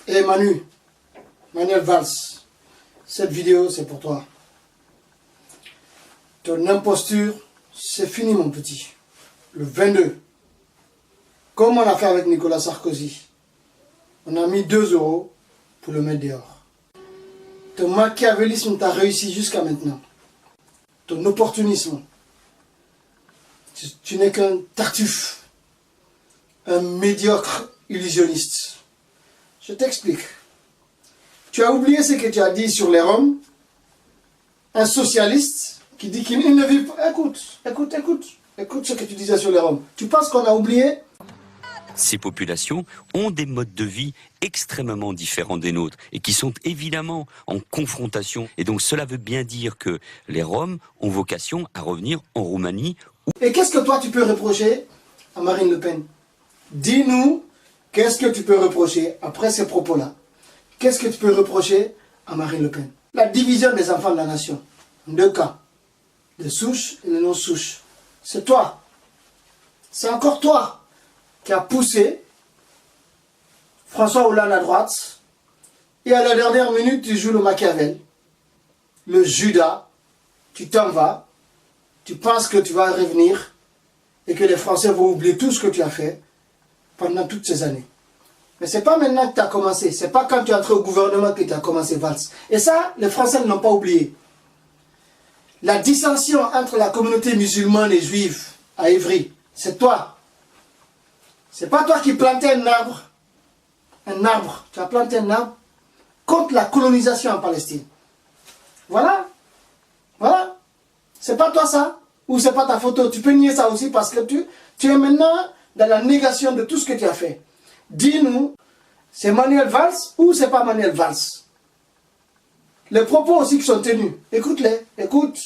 Et Manuel Valls, cette vidéo c'est pour toi. Ton imposture, c'est fini mon petit. Le 22, comme on a fait avec Nicolas Sarkozy, on a mis 2 € pour le mettre dehors. Ton machiavélisme t'a réussi jusqu'à maintenant. Ton opportunisme, tu n'es qu'un tartuffe, un médiocre illusionniste. Je t'explique. Tu as oublié ce que tu as dit sur les Roms. Un socialiste qui dit qu'il ne vit pas. Écoute ce que tu disais sur les Roms. Tu penses qu'on a oublié? Ces populations ont des modes de vie extrêmement différents des nôtres et qui sont évidemment en confrontation. Et donc cela veut bien dire que les Roms ont vocation à revenir en Roumanie. Et qu'est-ce que toi tu peux reprocher à Marine Le Pen? Dis-nous, qu'est-ce que tu peux reprocher après ces propos-là? Qu'est-ce que tu peux reprocher à Marine Le Pen? La division des enfants de la nation. 2 cas. Les souches et les non-souches. C'est toi. C'est encore toi qui a poussé François Hollande à droite. Et à la dernière minute, tu joues le Machiavel. Le Judas. Tu t'en vas. Tu penses que tu vas revenir. Et que les Français vont oublier tout ce que tu as fait pendant toutes ces années. Mais ce n'est pas maintenant que tu as commencé. Ce n'est pas quand tu es entré au gouvernement que tu as commencé Valls. Et ça, les Français ne l'ont pas oublié. La dissension entre la communauté musulmane et juive à Évry, c'est toi. C'est pas toi qui plantais un arbre. Un arbre. Tu as planté un arbre contre la colonisation en Palestine. Voilà. Voilà. C'est pas toi ça. Ou c'est pas ta photo. Tu peux nier ça aussi parce que tu es maintenant dans la négation de tout ce que tu as fait. Dis-nous, c'est Manuel Valls ou c'est pas Manuel Valls? Les propos aussi qui sont tenus. Écoute-les. Écoute.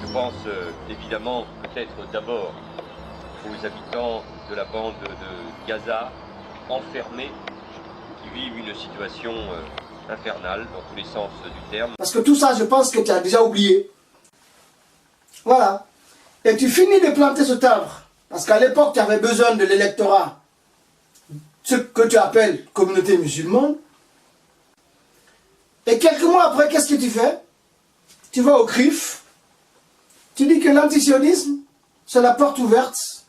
Je pense évidemment peut-être d'abord aux habitants de la bande de Gaza enfermés qui vivent une situation infernale dans tous les sens du terme. Parce que tout ça, je pense que tu as déjà oublié. Voilà. Et tu finis de planter cet arbre. Parce qu'à l'époque, tu avais besoin de l'électorat. Ce que tu appelles communauté musulmane. Et quelques mois après, qu'est-ce que tu fais? Tu vas au CRIF. Tu dis que l'antisionisme, c'est la porte ouverte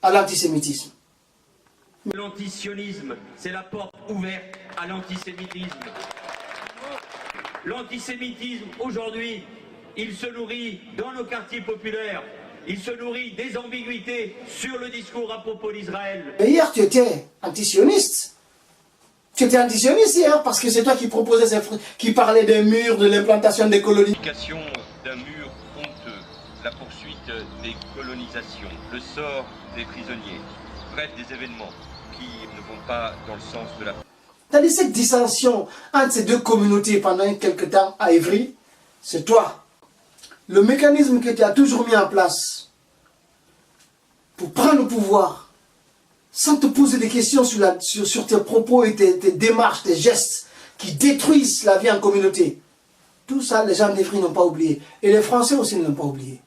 à l'antisémitisme. L'antisionisme, c'est la porte ouverte à l'antisémitisme. L'antisémitisme, aujourd'hui, il se nourrit dans nos quartiers populaires, il se nourrit des ambiguïtés sur le discours à propos d'Israël. Et hier, tu étais antisioniste. Tu étais antisioniste hier parce que c'est toi qui proposais, qui parlait des murs, de l'implantation des colonies. L'application d'un mur honteux, la poursuite des colonisations, le sort des prisonniers, bref, des événements qui ne vont pas dans le sens de la... T'as dit cette dissension entre ces deux communautés pendant quelque temps à Évry, c'est toi. Le mécanisme que tu as toujours mis en place pour prendre le pouvoir, sans te poser des questions sur tes propos et tes démarches, tes gestes qui détruisent la vie en communauté. Tout ça, les gens d'Évry n'ont pas oublié. Et les Français aussi ne l'ont pas oublié.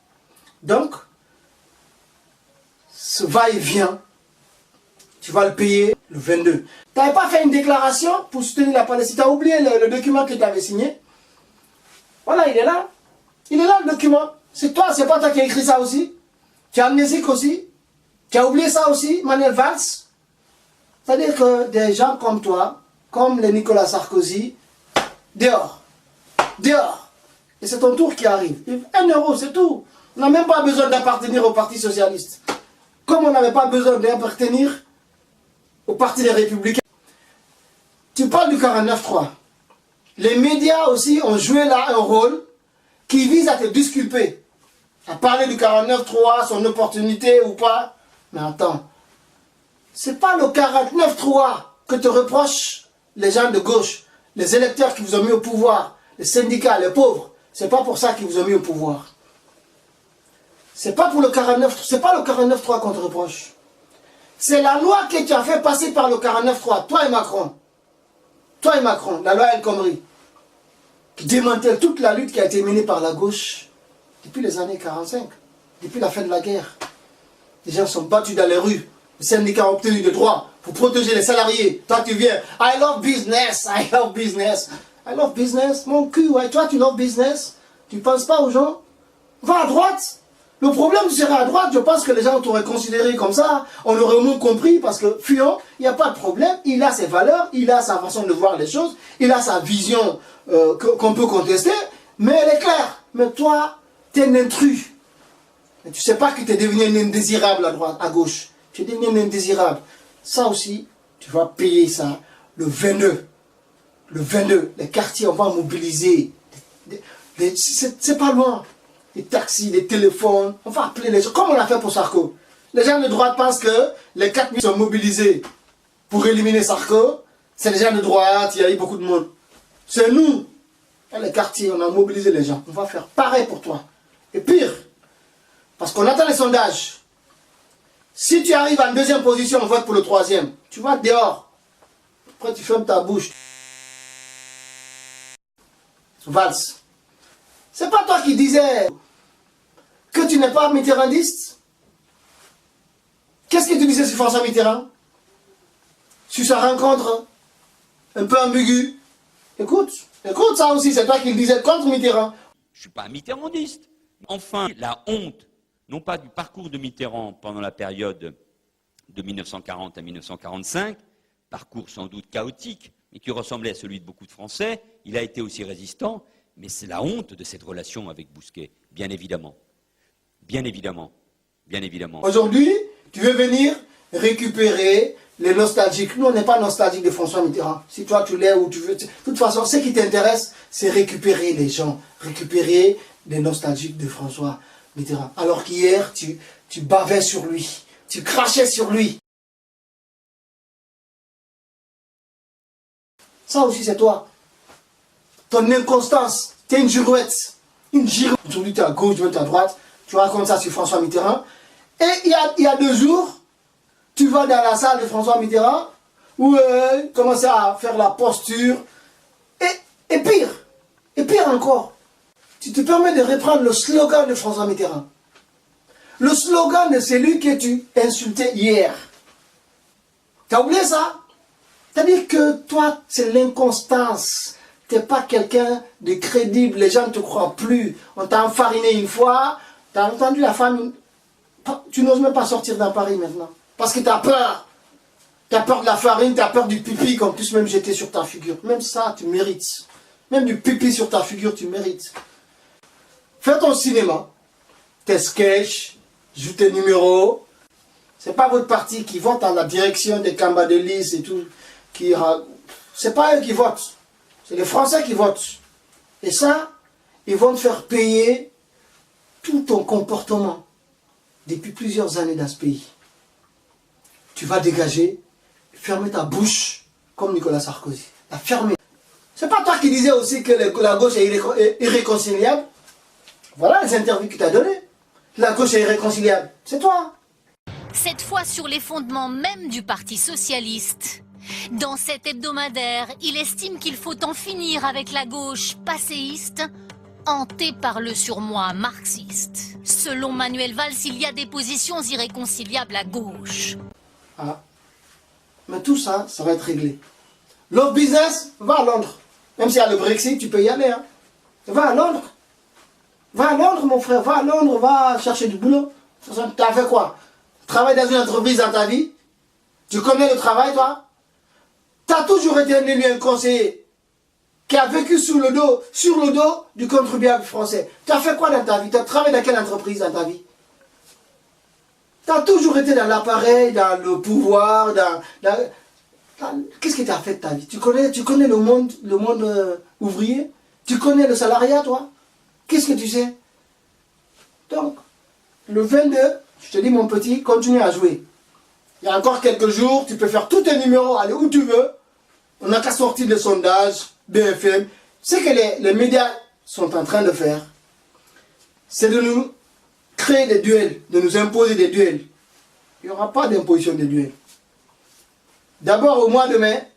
Donc, ce va-et-vient, tu vas le payer le 22. Tu n'avais pas fait une déclaration pour soutenir la Palestine. Tu as oublié le document que tu avais signé. Voilà, il est là. Il est là le document. C'est toi, c'est pas toi qui as écrit ça aussi. Tu es amnésique aussi. Tu as oublié ça aussi, Manuel Valls. C'est-à-dire que des gens comme toi, comme les Nicolas Sarkozy, dehors. Dehors. Et c'est ton tour qui arrive. 1 €, c'est tout. On n'a même pas besoin d'appartenir au Parti Socialiste. Comme on n'avait pas besoin d'appartenir au Parti des Républicains. Tu parles du 49-3. Les médias aussi ont joué là un rôle qui vise à te disculper. À parler du 49-3, son opportunité ou pas. Mais attends, c'est pas le 49-3 que te reprochent les gens de gauche, les électeurs qui vous ont mis au pouvoir, les syndicats, les pauvres. C'est pas pour ça qu'ils vous ont mis au pouvoir. C'est pas pour le 49, c'est pas le 49-3 qu'on te reproche. C'est la loi que tu as fait passer par le 49-3, toi et Macron. Toi et Macron, la loi El Khomri, qui démantèle toute la lutte qui a été menée par la gauche depuis les années 45. depuis la fin de la guerre. Les gens sont battus dans les rues. Les syndicats ont obtenu des droits pour protéger les salariés. Toi, tu viens, I love business, I love business. I love business, mon cul, ouais. Toi, tu love business. Tu ne penses pas aux gens. Va à droite. Le problème, tu serais à droite, je pense que les gens t'auraient considéré comme ça. On aurait au moins compris parce que Fillon, il n'y a pas de problème. Il a ses valeurs, il a sa façon de voir les choses, il a sa vision qu'on peut contester, mais elle est claire. Mais toi, tu es un intrus. Et tu ne sais pas que tu es devenu un indésirable à droite, à gauche. Tu es devenu un indésirable. Ça aussi, tu vas payer ça le 22. Le 22, les quartiers, on va mobiliser. C'est pas loin. Les taxis, les téléphones, on va appeler les gens, comme on l'a fait pour Sarko. Les gens de droite pensent que les 4000 sont mobilisés pour éliminer Sarko. C'est les gens de droite, il y a eu beaucoup de monde. C'est nous, les quartiers, on a mobilisé les gens. On va faire pareil pour toi. Et pire, parce qu'on attend les sondages. Si tu arrives en deuxième position, on vote pour le troisième. Tu vas dehors. Après, tu fermes ta bouche. Valls. C'est pas toi qui disais que tu n'es pas mitterrandiste. Qu'est-ce que tu disais sur François Mitterrand? Sur sa rencontre un peu ambiguë. Écoute ça aussi, c'est toi qui le disais contre Mitterrand. Je ne suis pas un mitterrandiste. Enfin, la honte, non pas du parcours de Mitterrand pendant la période de 1940 à 1945, parcours sans doute chaotique, mais qui ressemblait à celui de beaucoup de Français, il a été aussi résistant, mais c'est la honte de cette relation avec Bousquet, bien évidemment. Bien évidemment. Bien évidemment. Aujourd'hui, tu veux venir récupérer les nostalgiques. Nous, on n'est pas nostalgiques de François Mitterrand. Si toi, tu l'es ou tu veux... De toute façon, ce qui t'intéresse, c'est récupérer les gens. Récupérer les nostalgiques de François Mitterrand. Alors qu'hier, tu bavais sur lui. Tu crachais sur lui. Ça aussi, c'est toi. Ton inconstance, tu es une girouette. Une girouette. Aujourd'hui, tu es à gauche, demain, tu es à droite. Tu racontes ça sur François Mitterrand. Et il y a 2 jours, tu vas dans la salle de François Mitterrand, où commencer à faire la posture. Et pire encore, tu te permets de reprendre le slogan de François Mitterrand. Le slogan de celui que tu insultais hier. Tu as oublié ça? C'est-à-dire que toi, c'est l'inconstance. Tu n'es pas quelqu'un de crédible, les gens ne te croient plus. On t'a enfariné une fois, tu as entendu la femme, tu n'oses même pas sortir dans Paris maintenant. Parce que tu as peur. Tu as peur de la farine, tu as peur du pipi qu'on puisse même jeter sur ta figure. Même ça, tu mérites. Même du pipi sur ta figure, tu mérites. Fais ton cinéma, tes sketchs, joue tes numéros. C'est pas votre parti qui vote dans la direction des Cambadélis et tout. C'est pas eux qui votent. C'est les Français qui votent. Et ça, ils vont te faire payer tout ton comportement depuis plusieurs années dans ce pays. Tu vas dégager, fermer ta bouche comme Nicolas Sarkozy. La fermer. C'est pas toi qui disais aussi que la gauche est irréconciliable. Voilà les interviews que tu as données. La gauche est irréconciliable. C'est toi. Cette fois sur les fondements même du Parti socialiste. Dans cet hebdomadaire, il estime qu'il faut en finir avec la gauche passéiste, hantée par le surmoi marxiste. Selon Manuel Valls, il y a des positions irréconciliables à gauche. Ah. Mais tout ça, ça va être réglé. Love business, va à Londres. Même s'il y a le Brexit, tu peux y aller. Hein. Va à Londres. Va à Londres, mon frère. Va à Londres, va chercher du boulot. Tu as fait quoi? Travaille dans une entreprise dans ta vie? Tu connais le travail, toi? Tu as toujours été un élu, un conseiller qui a vécu sur le dos du contribuable français. Tu as fait quoi dans ta vie? Tu as travaillé dans quelle entreprise dans ta vie? Tu as toujours été dans l'appareil, dans le pouvoir, qu'est-ce que tu as fait de ta vie? Tu connais le monde ouvrier? Tu connais le salariat, toi? Qu'est-ce que tu sais? Donc, le 22, je te dis mon petit, continue à jouer. Il y a encore quelques jours, tu peux faire tous tes numéros, aller où tu veux. On n'a qu'à sortir des sondages, BFM. Ce que les médias sont en train de faire, c'est de nous créer des duels, de nous imposer des duels. Il n'y aura pas d'imposition des duels. D'abord, au mois de mai,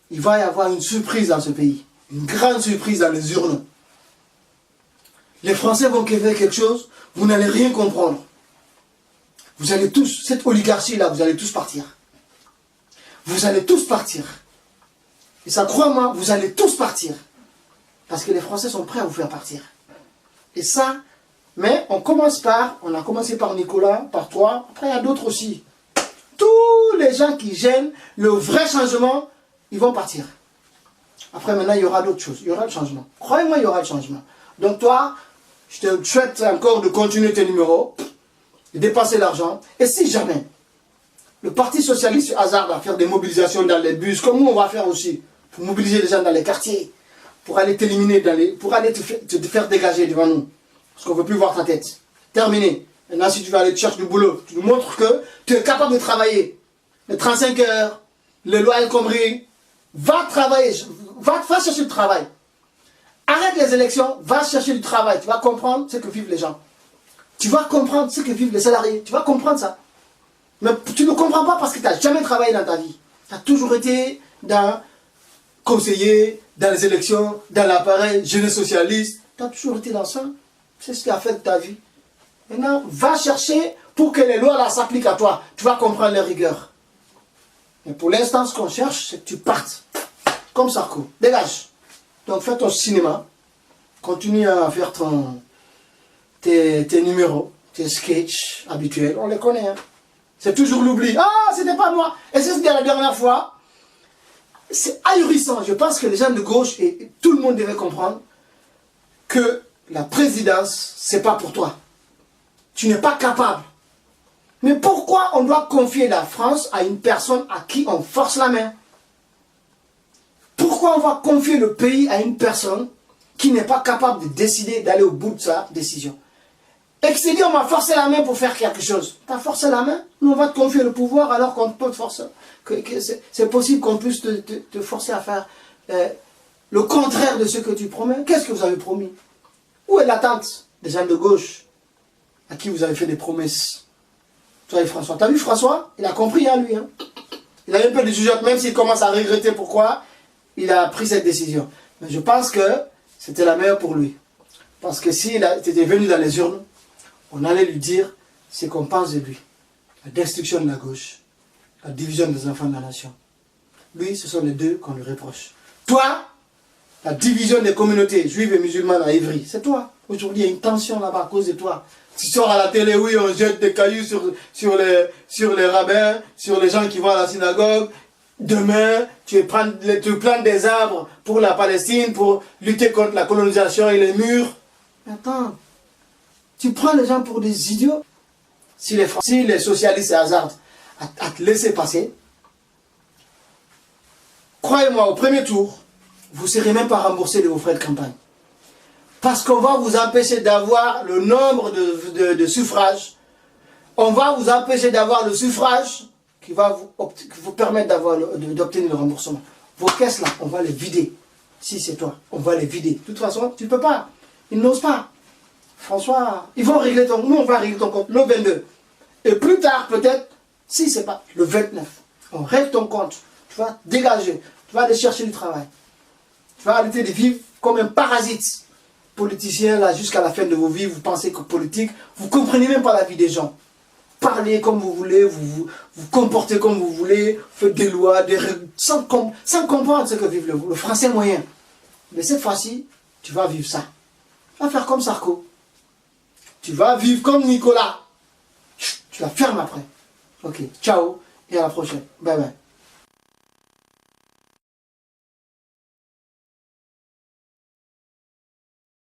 il va y avoir une surprise dans ce pays. Une grande surprise dans les urnes. Les Français vont créer quelque chose, vous n'allez rien comprendre. Vous allez tous, cette oligarchie-là, vous allez tous partir. Vous allez tous partir. Et ça, crois-moi, vous allez tous partir. Parce que les Français sont prêts à vous faire partir. Et ça, mais on a commencé par Nicolas, par toi, après il y a d'autres aussi. Tous les gens qui gênent le vrai changement, ils vont partir. Après maintenant, il y aura d'autres choses, il y aura le changement. Croyez-moi, il y aura le changement. Donc toi, je te souhaite encore de continuer tes numéros, de dépenser l'argent. Et si jamais le Parti Socialiste se hasarde à faire des mobilisations dans les bus, comme nous on va faire aussi, pour mobiliser les gens dans les quartiers, pour aller t'éliminer, pour aller te faire dégager devant nous. Parce qu'on ne veut plus voir ta tête. Terminé. Maintenant, si tu vas aller te chercher du boulot, tu nous montres que tu es capable de travailler. Les 35 heures, les lois incomprises, va travailler, va chercher du travail. Arrête les élections, va chercher du travail. Tu vas comprendre ce que vivent les gens. Tu vas comprendre ce que vivent les salariés. Tu vas comprendre ça. Mais tu ne comprends pas parce que tu n'as jamais travaillé dans ta vie. Tu as toujours été dans conseiller, dans les élections, dans l'appareil jeunesse socialiste. Tu as toujours été dans ça. C'est ce qui a fait de ta vie. Maintenant, va chercher pour que les lois là s'appliquent à toi. Tu vas comprendre les rigueurs. Mais pour l'instant, ce qu'on cherche, c'est que tu partes. Comme Sarko. Dégage. Donc fais ton cinéma. Continue à faire tes numéros, tes sketchs habituels. On les connaît. Hein. C'est toujours l'oubli. Ah, c'était pas moi. Et c'est ce qu'il y a la dernière fois. C'est ahurissant. Je pense que les gens de gauche et tout le monde devait comprendre que la présidence, c'est pas pour toi. Tu n'es pas capable. Mais pourquoi on doit confier la France à une personne à qui on force la main? Pourquoi on va confier le pays à une personne qui n'est pas capable de décider d'aller au bout de sa décision? Et que c'est dit, on m'a forcé la main pour faire quelque chose. Tu as forcé la main? Nous, on va te confier le pouvoir alors qu'on peut te forcer. C'est possible qu'on puisse te forcer à faire le contraire de ce que tu promets. Qu'est-ce que vous avez promis? Où est l'attente des gens de gauche à qui vous avez fait des promesses? Toi et François. T'as vu François? Il a compris, hein, lui. Hein? Il a un peu de jugeote, même s'il commence à regretter pourquoi il a pris cette décision. Mais je pense que c'était la meilleure pour lui. Parce que s'il était venu dans les urnes, on allait lui dire ce qu'on pense de lui. La destruction de la gauche, la division des enfants de la nation. Lui, ce sont les deux qu'on lui reproche. Toi, la division des communautés juives et musulmanes à Évry, c'est toi. Aujourd'hui, il y a une tension là-bas à cause de toi. Tu sors à la télé, oui, on jette des cailloux sur les rabbins, sur les gens qui vont à la synagogue. Demain, tu plantes des arbres pour la Palestine, pour lutter contre la colonisation et les murs. Attends, tu prends les gens pour des idiots. Si les socialistes se hasardent à te laisser passer, croyez-moi, au premier tour, vous ne serez même pas remboursé de vos frais de campagne. Parce qu'on va vous empêcher d'avoir le nombre de suffrages. On va vous empêcher d'avoir le suffrage qui va vous permettre d'obtenir le remboursement. Vos caisses là, on va les vider. Si c'est toi, on va les vider. De toute façon, tu ne peux pas. Ils n'osent pas. François, ils vont régler ton compte. Nous, on va régler ton compte le 22. Et plus tard, peut-être, si c'est pas le 29, on règle ton compte. Tu vas dégager. Tu vas aller chercher du travail. Tu vas arrêter de vivre comme un parasite. Politicien, là, jusqu'à la fin de vos vies, vous pensez que politique, vous ne comprenez même pas la vie des gens. Parlez comme vous voulez, vous comportez comme vous voulez, faites des lois, des règles, sans comprendre ce que vit le français moyen. Mais cette fois-ci, tu vas vivre ça. Tu vas faire comme Sarko. Tu vas vivre comme Nicolas. Tu la fermes après. Ok, ciao et à la prochaine. Bye bye.